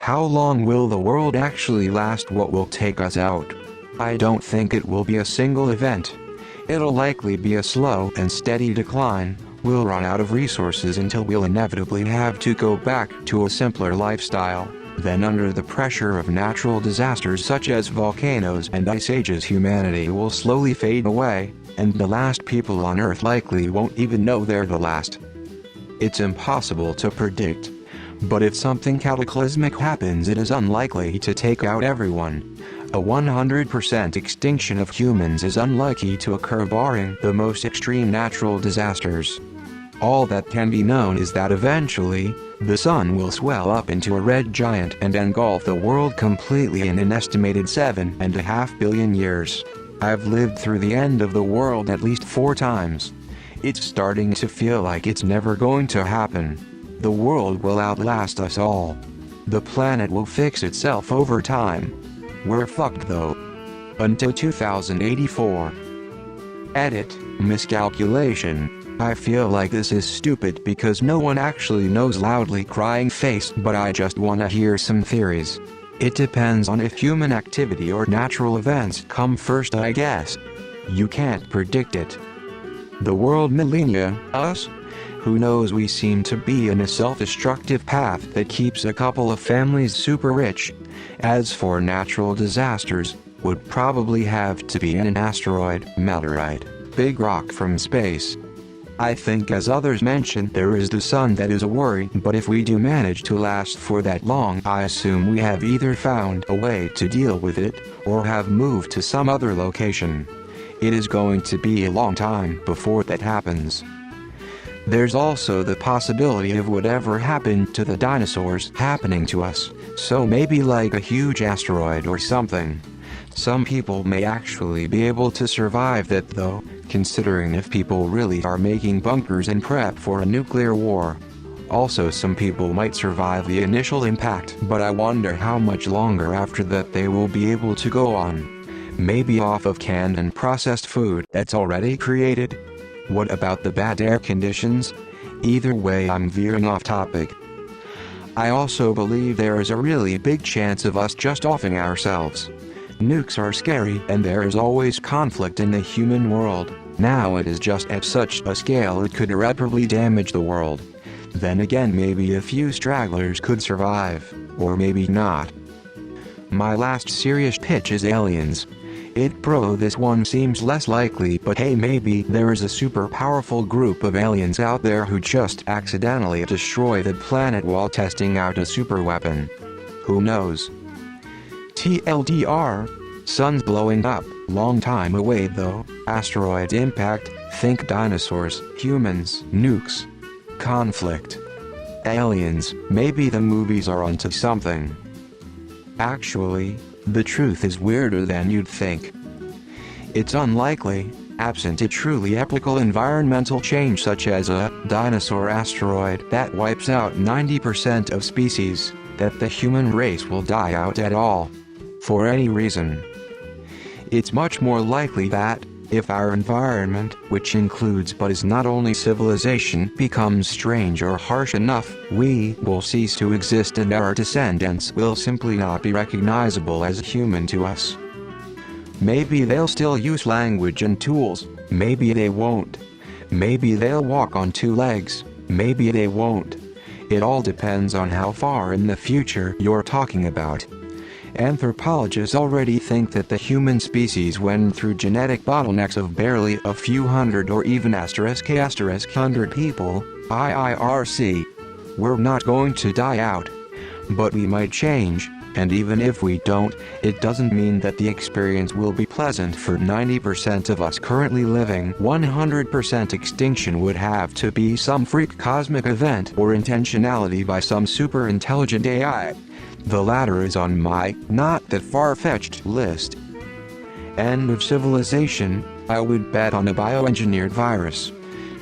How long will the world actually last? What will take us out? I don't think it will be a single event. It'll likely be a slow and steady decline. We'll run out of resources until we'll inevitably have to go back to a simpler lifestyle. Then under the pressure of natural disasters such as volcanoes and ice ages, humanity will slowly fade away, and the last people on Earth likely won't even know they're the last. It's impossible to predict. But if something cataclysmic happens, it is unlikely to take out everyone. A 100% extinction of humans is unlikely to occur barring the most extreme natural disasters. All that can be known is that eventually, the sun will swell up into a red giant and engulf the world completely in an estimated 7.5 billion years. I've lived through the end of the world at least 4 times. It's starting to feel like it's never going to happen. The world will outlast us all. The planet will fix itself over time. We're fucked though. Until 2084. Edit, miscalculation. I feel like this is stupid because no one actually knows loudly crying face, but I just wanna hear some theories. It depends on if human activity or natural events come first, I guess. You can't predict it. The world millennia, us? Who knows? We seem to be in a self-destructive path that keeps a couple of families super rich. As for natural disasters, would probably have to be an asteroid, meteorite, big rock from space. I think, as others mentioned, there is the sun that is a worry, but if we do manage to last for that long, I assume we have either found a way to deal with it, or have moved to some other location. It is going to be a long time before that happens. There's also the possibility of whatever happened to the dinosaurs happening to us, so maybe like a huge asteroid or something. Some people may actually be able to survive that though, considering if people really are making bunkers and prep for a nuclear war. Also, some people might survive the initial impact, but I wonder how much longer after that they will be able to go on. Maybe off of canned and processed food that's already created? What about the bad air conditions? Either way, I'm veering off topic. I also believe there is a really big chance of us just offing ourselves. Nukes are scary, and there is always conflict in the human world. Now it is just at such a scale it could irreparably damage the world. Then again, maybe a few stragglers could survive, or maybe not. My last serious pitch is aliens. This one seems less likely, but hey, maybe there is a super powerful group of aliens out there who just accidentally destroy the planet while testing out a super weapon. Who knows? TLDR, sun's blowing up, long time away though, asteroid impact, think dinosaurs, humans, nukes, conflict, aliens, maybe the movies are onto something. Actually, the truth is weirder than you'd think. It's unlikely, absent a truly epochal environmental change such as a dinosaur asteroid that wipes out 90% of species, that the human race will die out at all. For any reason. It's much more likely that, if our environment, which includes but is not only civilization, becomes strange or harsh enough, we will cease to exist and our descendants will simply not be recognizable as human to us. Maybe they'll still use language and tools, maybe they won't. Maybe they'll walk on 2 legs, maybe they won't. It all depends on how far in the future you're talking about. Anthropologists already think that the human species went through genetic bottlenecks of barely a few hundred or even **100 people, IIRC. We're not going to die out. But we might change, and even if we don't, it doesn't mean that the experience will be pleasant for 90% of us currently living. 100% extinction would have to be some freak cosmic event or intentionality by some super intelligent AI. The latter is on my, not that far-fetched, list. End of civilization, I would bet on a bioengineered virus.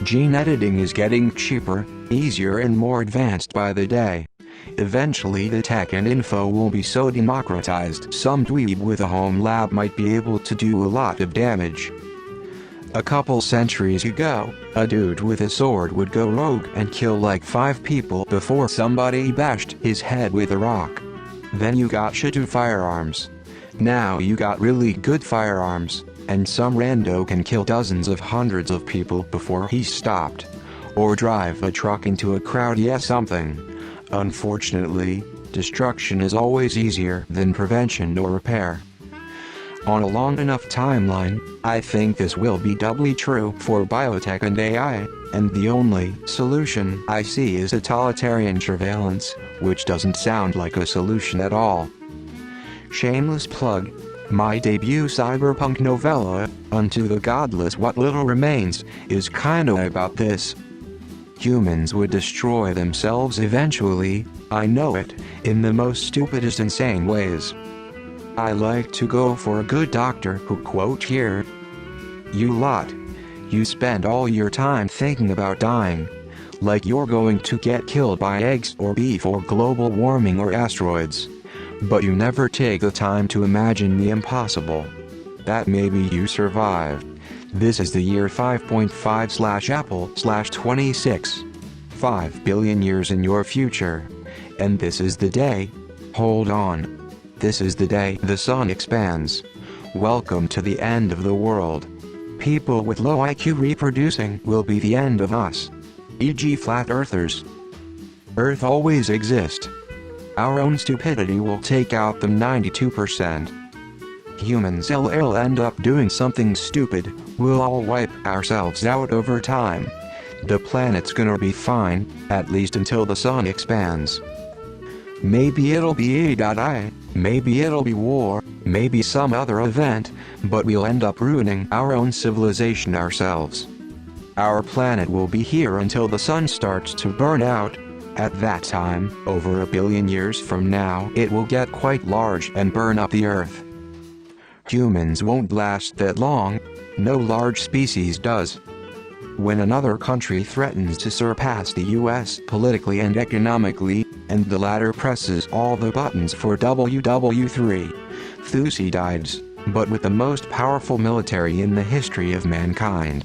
Gene editing is getting cheaper, easier and more advanced by the day. Eventually the tech and info will be so democratized, some dweeb with a home lab might be able to do a lot of damage. A couple centuries ago, a dude with a sword would go rogue and kill like 5 people before somebody bashed his head with a rock. Then you got shitty firearms. Now you got really good firearms, and some rando can kill dozens of hundreds of people before he's stopped. Or drive a truck into a crowd, something. Unfortunately, destruction is always easier than prevention or repair. On a long enough timeline, I think this will be doubly true for biotech and AI, and the only solution I see is totalitarian surveillance, which doesn't sound like a solution at all. Shameless plug. My debut cyberpunk novella, Unto the Godless What Little Remains, is kinda about this. Humans would destroy themselves eventually, I know it, in the most stupidest insane ways. I like to go for a good doctor who quote here, "You lot. You spend all your time thinking about dying. Like you're going to get killed by eggs or beef or global warming or asteroids. But you never take the time to imagine the impossible. That maybe you survived. This is the year 5.5/Apple/26. 5 billion years in your future. And this is the day. Hold on. This is the day the sun expands. Welcome to the end of the world. People with low IQ reproducing will be the end of us. E.g. flat earthers. Earth always exists. Our own stupidity will take out the 92%. Humans will end up doing something stupid, we'll all wipe ourselves out over time. The planet's gonna be fine, at least until the sun expands. Maybe it'll be AI, maybe it'll be war, maybe some other event, but we'll end up ruining our own civilization ourselves. Our planet will be here until the sun starts to burn out. At that time, over 1 billion years from now, it will get quite large and burn up the Earth. Humans won't last that long. No large species does. When another country threatens to surpass the US politically and economically, and the latter presses all the buttons for WW3, Thucydides, but with the most powerful military in the history of mankind,